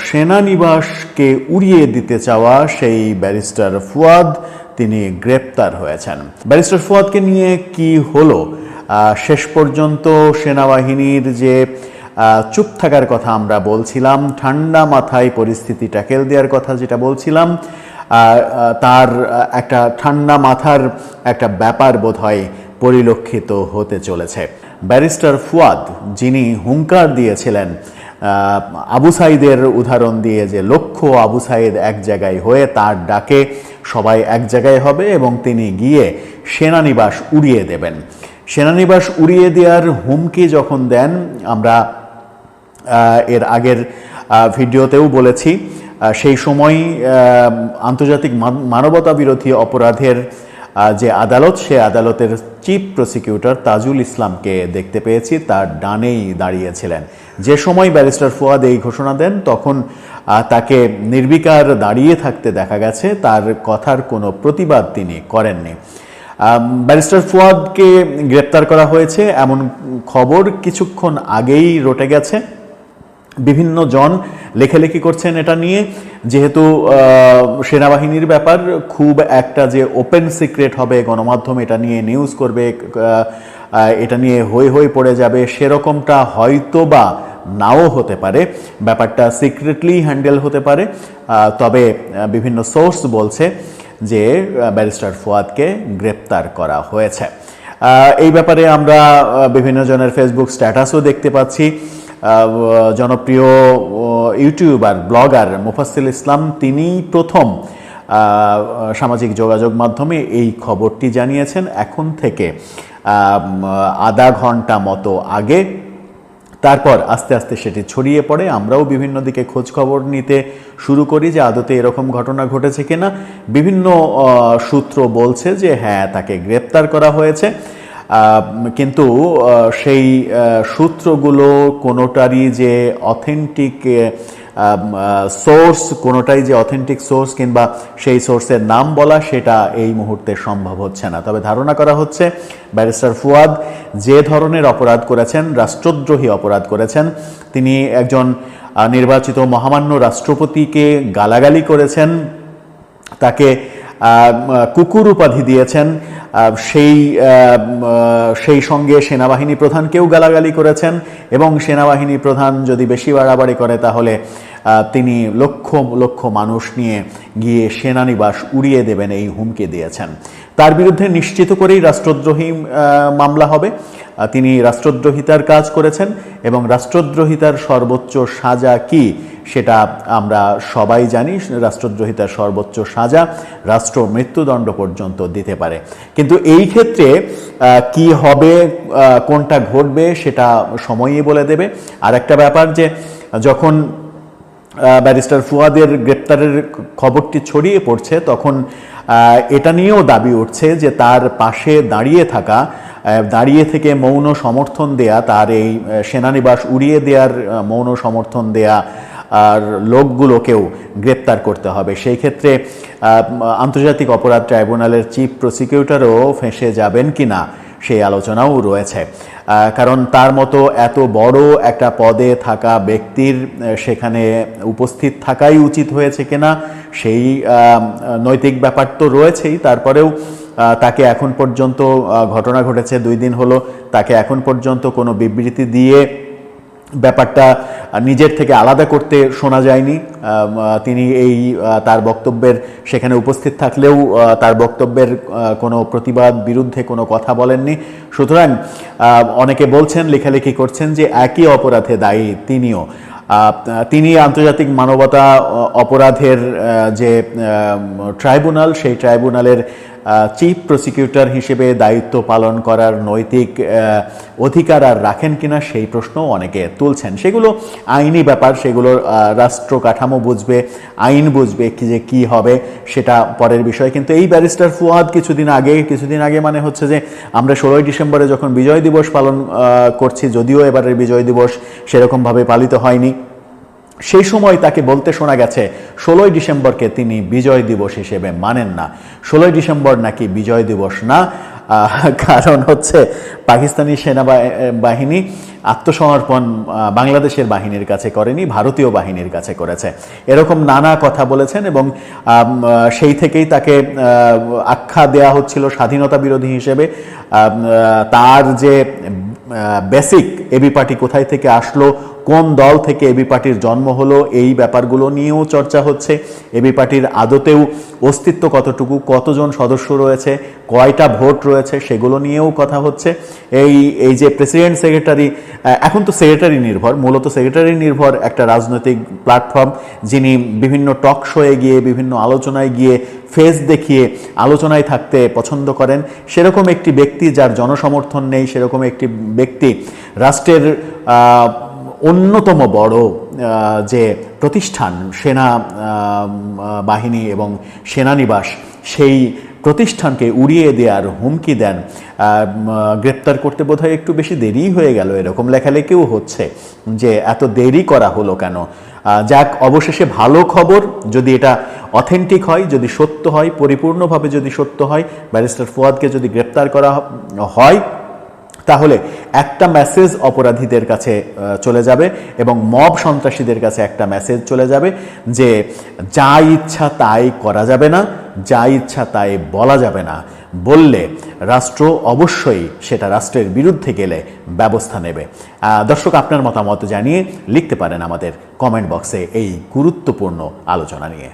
সেনানিবাসকে উড়িয়ে দিতে চাওয়া সেই ব্যারিস্টার ফুয়াদ তিনি গ্রেপ্তার হয়েছেন। ব্যারিস্টার ফুয়াদকে নিয়ে কি হলো? শেষ পর্যন্ত সেনাবাহিনীর যে চুপ থাকার কথা আমরা বলছিলাম, ঠান্ডা মাথায় পরিস্থিতি ট্যাকেল দেওয়ার কথা যেটা বলছিলাম, তার একটা ঠান্ডা মাথার একটা ব্যাপার বোধহয় পরিলক্ষিত হতে চলেছে। ব্যারিস্টার ফুয়াদ যিনি হুঙ্কার দিয়েছিলেন আবু সাইদের উদাহরণ দিয়ে, যে লক্ষ আবু সাইদ এক জায়গায় হয়ে তার ডাকে সবাই এক জায়গায় হবে এবং তিনি গিয়ে সেনানিবাস উড়িয়ে দেবেন, সেনানিবাস উড়িয়ে দেওয়ার হুমকি যখন দেন, আমরা এর আগের ভিডিওতেও বলেছি, সেই সময় আন্তর্জাতিক মানবতা বিরোধী অপরাধের যে আদালত, সে আদালতের চিফ প্রসিকিউটর তাজুল ইসলামকে দেখতে পেয়েছি, তার ডানেই দাঁড়িয়েছিলেন। যে সময় ব্যারিস্টার ফুয়াদ এই ঘোষণা দেন তখন তাকে নির্বিকার দাঁড়িয়ে থাকতে দেখা গেছে, তার কথার কোনো প্রতিবাদ তিনি করেননি। ব্যারিস্টার ফুয়াদকে গ্রেপ্তার করা হয়েছে এমন খবর কিছুক্ষণ আগেই রটে গেছে। বিভিন্ন জন লেখালেখি করছেন এটা নিয়ে, যেহেতু সেনাবাহিনীর ব্যাপার, খুব একটা যে ওপেন সিক্রেট হবে, গণমাধ্যম এটা নিয়ে নিউজ করবে, এটা নিয়ে হই হই পড়ে যাবে, সেরকমটা হয়তো বা নাও হতে পারে, ব্যাপারটা সিক্রেটলি হ্যান্ডেল হতে পারে। তবে বিভিন্ন সোর্স বলছে যে ব্যারিস্টার ফুয়াদকে গ্রেপ্তার করা হয়েছে। এই ব্যাপারে আমরা বিভিন্ন জনের ফেসবুক স্ট্যাটাসও দেখতে পাচ্ছি। জনপ্রিয় ইউটিউবার ব্লগার মুফাসসিল ইসলাম তিনি প্রথম সামাজিক যোগাযোগ মাধ্যমে এই খবরটি জানিয়েছেন এখন থেকে আধা ঘন্টা মতো আগে। তারপর আস্তে আস্তে সেটি ছড়িয়ে পড়ে, আমরাও বিভিন্ন দিকে খোঁজ খবর নিতে শুরু করি যে আদতে এরকম ঘটনা ঘটেছে কিনা। বিভিন্ন সূত্র বলছে যে হ্যাঁ, তাকে গ্রেপ্তার করা হয়েছে, কিন্তু সেই সূত্রগুলো কোনোটারই যে অথেন্টিক সোর্স, কোনোটাই যে অথেন্টিক সোর্স কিংবা সেই সোর্সের নাম বলা, সেটা এই মুহূর্তে সম্ভব হচ্ছে না। তবে ধারণা করা হচ্ছে ব্যারিস্টার ফুয়াদ যে ধরনের অপরাধ করেছেন, রাষ্ট্রদ্রোহী অপরাধ করেছেন, তিনি একজন নির্বাচিত মহামান্য রাষ্ট্রপতিকে গালাগালি করেছেন, তাকে কুকুর উপাধি দিয়েছেন, সেই সঙ্গে সেনাবাহিনী প্রধানকেও গালাগালি করেছেন, এবং সেনাবাহিনী প্রধান যদি বেশি বাড়াবাড়ি করে তাহলে তিনি লক্ষ লক্ষ মানুষ নিয়ে গিয়ে সেনানিবাস উড়িয়ে দেবেন এই হুমকি দিয়েছেন। তার বিরুদ্ধে নিশ্চিত করেই রাষ্ট্রদ্রোহী মামলা হবে। তিনি রাষ্ট্রদ্রোহিতার কাজ করেছেন এবং রাষ্ট্রদ্রোহিতার সর্বোচ্চ সাজা কি সেটা আমরা সবাই জানি। রাষ্ট্রদ্রোহিতার সর্বোচ্চ সাজা রাষ্ট্র মৃত্যুদণ্ড পর্যন্ত দিতে পারে। কিন্তু এই ক্ষেত্রে কি হবে, কোনটা ঘটবে সেটা সময়ই বলে দেবে। আর একটা ব্যাপার, যে যখন ব্যারিস্টার ফুয়াদের গ্রেপ্তারের খবরটি ছড়িয়ে পড়ছে তখন এটা নিয়েও দাবি উঠছে যে তার পাশে দাঁড়িয়ে থেকে মৌন সমর্থন দেয়া, তার এই সেনানিবাস উড়িয়ে দেওয়ার মৌন সমর্থন দেয়া আর লোকগুলোকেও গ্রেপ্তার করতে হবে। সেই ক্ষেত্রে আন্তর্জাতিক অপরাধ ট্রাইব্যুনালের চিফ প্রসিকিউটরও ফেঁসে যাবেন কিনা সেই আলোচনাও রয়েছে। কারণ তার মতো এত বড় একটা পদে থাকা ব্যক্তির সেখানে উপস্থিত থাকাই উচিত হয়েছে কিনা সেই নৈতিক ব্যাপার তো রয়েছেই। তারপরেও তাকে এখন পর্যন্ত, ঘটনা ঘটেছে 2 দিন হলো, তাকে এখন পর্যন্ত কোনো বিবৃতি দিয়ে ব্যাপারটা নিজের থেকে আলাদা করতে শোনা যায়নি। তিনি তার বক্তব্যের সেখানে উপস্থিত থাকলেও তার বক্তব্যের কোনো প্রতিবাদ বিরুদ্ধে কোনো কথা বলেননি। সুতরাং অনেকে বলছেন, লেখালেখি করছেন যে একই অপরাধে দায়ী তিনি আন্তর্জাতিক মানবতা অপরাধের যে ট্রাইব্যুনাল, সেই ট্রাইব্যুনালের চিফ প্রসিকিউটর হিসেবে দায়িত্ব পালন করার নৈতিক অধিকার আর রাখেন কিনা সেই প্রশ্ন অনেকে তুলছেন। সেগুলো আইনি ব্যাপার, সেগুলো রাষ্ট্র কাঠামো বুঝবে, আইন বুঝবে যে কি হবে সেটা পরের বিষয়। কিন্তু এই ব্যারিস্টার ফুয়াদ কিছুদিন আগে মানে হচ্ছে যে আমরা 16ই ডিসেম্বরে যখন বিজয় দিবস পালন করছি, যদিও এবারের বিজয় দিবস সেরকমভাবে পালিত হয়নি, সেই সময় তাকে বলতে শোনা গেছে 16ই ডিসেম্বরকে তিনি বিজয় দিবস হিসেবে মানেন না। 16ই ডিসেম্বর নাকি বিজয় দিবস না, কারণ হচ্ছে পাকিস্তানি সেনাবাহিনী আত্মসমর্পণ বাংলাদেশের বাহিনীর কাছে করেনি, ভারতীয় বাহিনীর কাছে করেছে, এরকম নানা কথা বলেছেন। এবং সেই থেকেই তাকে আখ্যা দেয়া হচ্ছিল স্বাধীনতা বিরোধী হিসেবে। তার যে বেসিক এবি পার্টি কোথায় থেকে আসলো, কোন দল থেকে এবি পার্টির জন্ম হলো, এই ব্যাপারগুলো নিয়েও চর্চা হচ্ছে। এবি পার্টির আদতেও অস্তিত্ব কতটুকু, কতজন সদস্য রয়েছে, কয়টা ভোট রয়েছে, সেগুলো নিয়েও কথা হচ্ছে। এই যে প্রেসিডেন্ট সেক্রেটারি, এখন তো সেক্রেটারি নির্ভর, মূলত সেক্রেটারি নির্ভর একটা রাজনৈতিক প্ল্যাটফর্ম, যিনি বিভিন্ন টক শোয়ে গিয়ে, বিভিন্ন আলোচনায় গিয়ে ফেস দেখিয়ে আলোচনায় থাকতে পছন্দ করেন, সেরকম একটি ব্যক্তি যার জনসমর্থন নেই, সেরকম একটি ব্যক্তি রাষ্ট্রের অন্যতম বড় যে প্রতিষ্ঠান সেনা বাহিনী এবং সেনানিবাস, সেই প্রতিষ্ঠানকে উড়িয়ে দেওয়ার হুমকি দেন। গ্রেপ্তার করতে বোধহয় একটু বেশি দেরি হয়ে গেল, এরকম লেখালেখিও হচ্ছে যে এত দেরি করা হলো কেন। যাক, অবশেষে ভালো খবর, যদি এটা অথেন্টিক হয়, যদি সত্য হয়, পরিপূর্ণভাবে যদি সত্য হয়, ব্যারিস্টার ফুয়াদকে যদি গ্রেপ্তার করা হয়, তাহলে একটা মেসেজ অপরাধীদের কাছে চলে যাবে এবং মব সন্ত্রাসীদের কাছে একটা মেসেজ চলে যাবে যে যা ইচ্ছা তাই করা যাবে না, যা ইচ্ছা তাই বলা যাবে না। বললে রাষ্ট্র অবশ্যই সেটা রাষ্ট্রের বিরুদ্ধে গেলে ব্যবস্থা নেবে। দর্শক, আপনার মতামত জানিয়ে লিখতে পারেন আমাদের কমেন্ট বক্সে এই গুরুত্বপূর্ণ আলোচনা নিয়ে।